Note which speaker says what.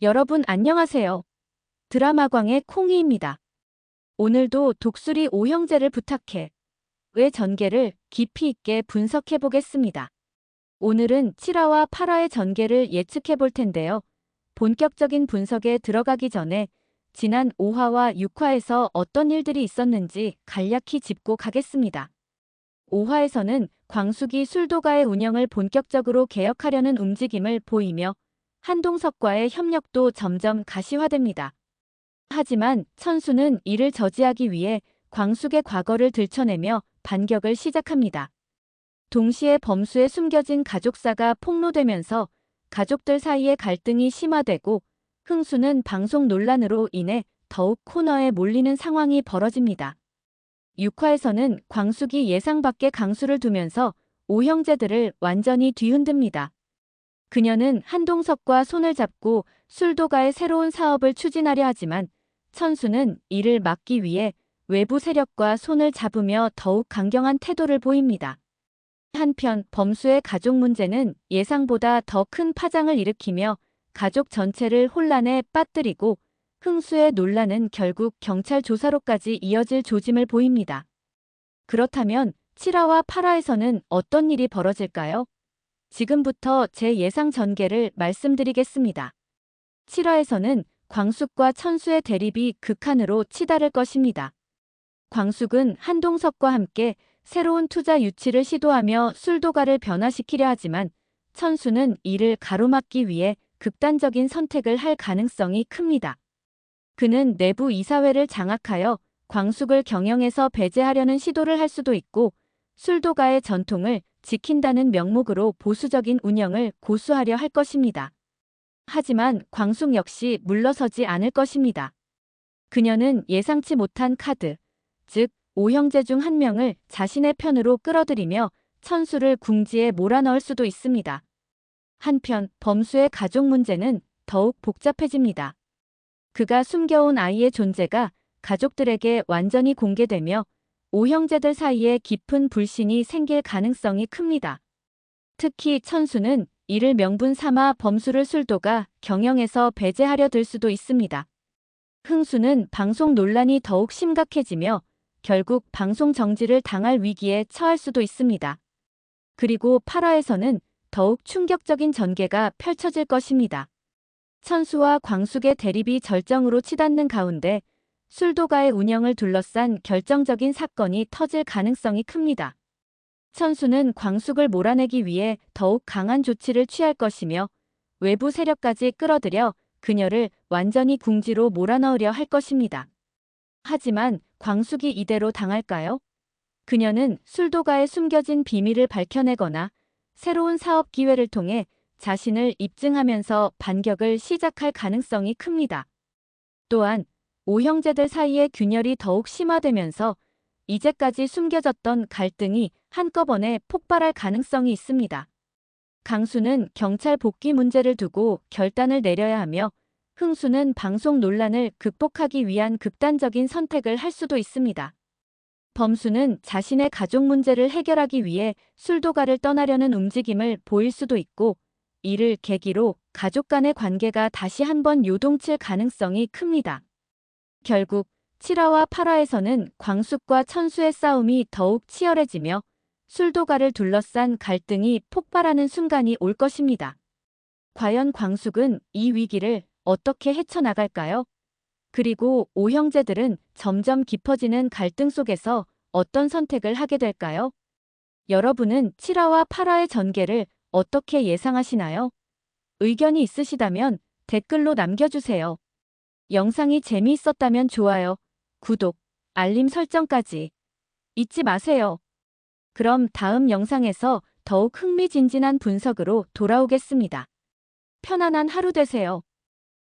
Speaker 1: 여러분 안녕하세요. 드라마광의 콩이입니다. 오늘도 독수리 오형제를 부탁해. 의 전개를 깊이 있게 분석해 보겠습니다. 오늘은 7화와 8화의 전개를 예측해 볼 텐데요. 본격적인 분석에 들어가기 전에 지난 5화와 6화에서 어떤 일들이 있었는지 간략히 짚고 가겠습니다. 5화에서는 광숙이 술도가의 운영을 본격적으로 개혁하려는 움직임을 보이며 한동석과의 협력도 점점 가시화됩니다. 하지만 천수는 이를 저지하기 위해 광숙의 과거를 들춰내며 반격을 시작합니다. 동시에 범수에 숨겨진 가족사가 폭로되면서 가족들 사이의 갈등이 심화되고 흥수는 방송 논란으로 인해 더욱 코너에 몰리는 상황이 벌어집니다. 6화에서는 광숙이 예상 밖의 강수를 두면서 오형제들을 완전히 뒤흔듭니다. 그녀는 한동석과 손을 잡고 술도가의 새로운 사업을 추진하려 하지만 천수는 이를 막기 위해 외부 세력과 손을 잡으며 더욱 강경한 태도를 보입니다. 한편 범수의 가족 문제는 예상보다 더 큰 파장을 일으키며 가족 전체를 혼란에 빠뜨리고 흥수의 논란은 결국 경찰 조사로까지 이어질 조짐을 보입니다. 그렇다면 7화와 8화에서는 어떤 일이 벌어질까요? 지금부터 제 예상 전개를 말씀드리겠습니다. 7화에서는 광숙과 천수의 대립이 극한으로 치달을 것입니다. 광숙은 한동석과 함께 새로운 투자 유치를 시도하며 술도가를 변화시키려 하지만 천수는 이를 가로막기 위해 극단적인 선택을 할 가능성이 큽니다. 그는 내부 이사회를 장악하여 광숙을 경영에서 배제하려는 시도를 할 수도 있고 술도가의 전통을 지킨다는 명목으로 보수적인 운영을 고수하려 할 것입니다. 하지만 광숙 역시 물러서지 않을 것입니다. 그녀는 예상치 못한 카드, 즉 오형제 중 한 명을 자신의 편으로 끌어들이며 천수를 궁지에 몰아넣을 수도 있습니다. 한편 범수의 가족 문제는 더욱 복잡해집니다. 그가 숨겨온 아이의 존재가 가족들에게 완전히 공개되며 오형제들 사이에 깊은 불신이 생길 가능성이 큽니다. 특히 천수는 이를 명분 삼아 범수를 술도가 경영에서 배제하려 들 수도 있습니다. 흥수는 방송 논란이 더욱 심각해지며 결국 방송 정지를 당할 위기에 처할 수도 있습니다. 그리고 8화에서는 더욱 충격적인 전개가 펼쳐질 것입니다. 천수와 광숙의 대립이 절정으로 치닫는 가운데 술도가의 운영을 둘러싼 결정적인 사건이 터질 가능성이 큽니다. 천수는 광숙을 몰아내기 위해 더욱 강한 조치를 취할 것이며 외부 세력까지 끌어들여 그녀를 완전히 궁지로 몰아넣으려 할 것입니다. 하지만 광숙이 이대로 당할까요? 그녀는 술도가의 숨겨진 비밀을 밝혀내거나 새로운 사업 기회를 통해 자신을 입증하면서 반격을 시작할 가능성이 큽니다. 또한 오형제들 사이의 균열이 더욱 심화되면서 이제까지 숨겨졌던 갈등이 한꺼번에 폭발할 가능성이 있습니다. 강수는 경찰 복귀 문제를 두고 결단을 내려야 하며 흥수는 방송 논란을 극복하기 위한 극단적인 선택을 할 수도 있습니다. 범수는 자신의 가족 문제를 해결하기 위해 술도가를 떠나려는 움직임을 보일 수도 있고 이를 계기로 가족 간의 관계가 다시 한번 요동칠 가능성이 큽니다. 결국 7화와 8화에서는 광숙과 천수의 싸움이 더욱 치열해지며 술도가를 둘러싼 갈등이 폭발하는 순간이 올 것입니다. 과연 광숙은 이 위기를 어떻게 헤쳐나갈까요? 그리고 오형제들은 점점 깊어지는 갈등 속에서 어떤 선택을 하게 될까요? 여러분은 7화와 8화의 전개를 어떻게 예상하시나요? 의견이 있으시다면 댓글로 남겨주세요. 영상이 재미있었다면 좋아요, 구독, 알림 설정까지 잊지 마세요. 그럼 다음 영상에서 더욱 흥미진진한 분석으로 돌아오겠습니다. 편안한 하루 되세요.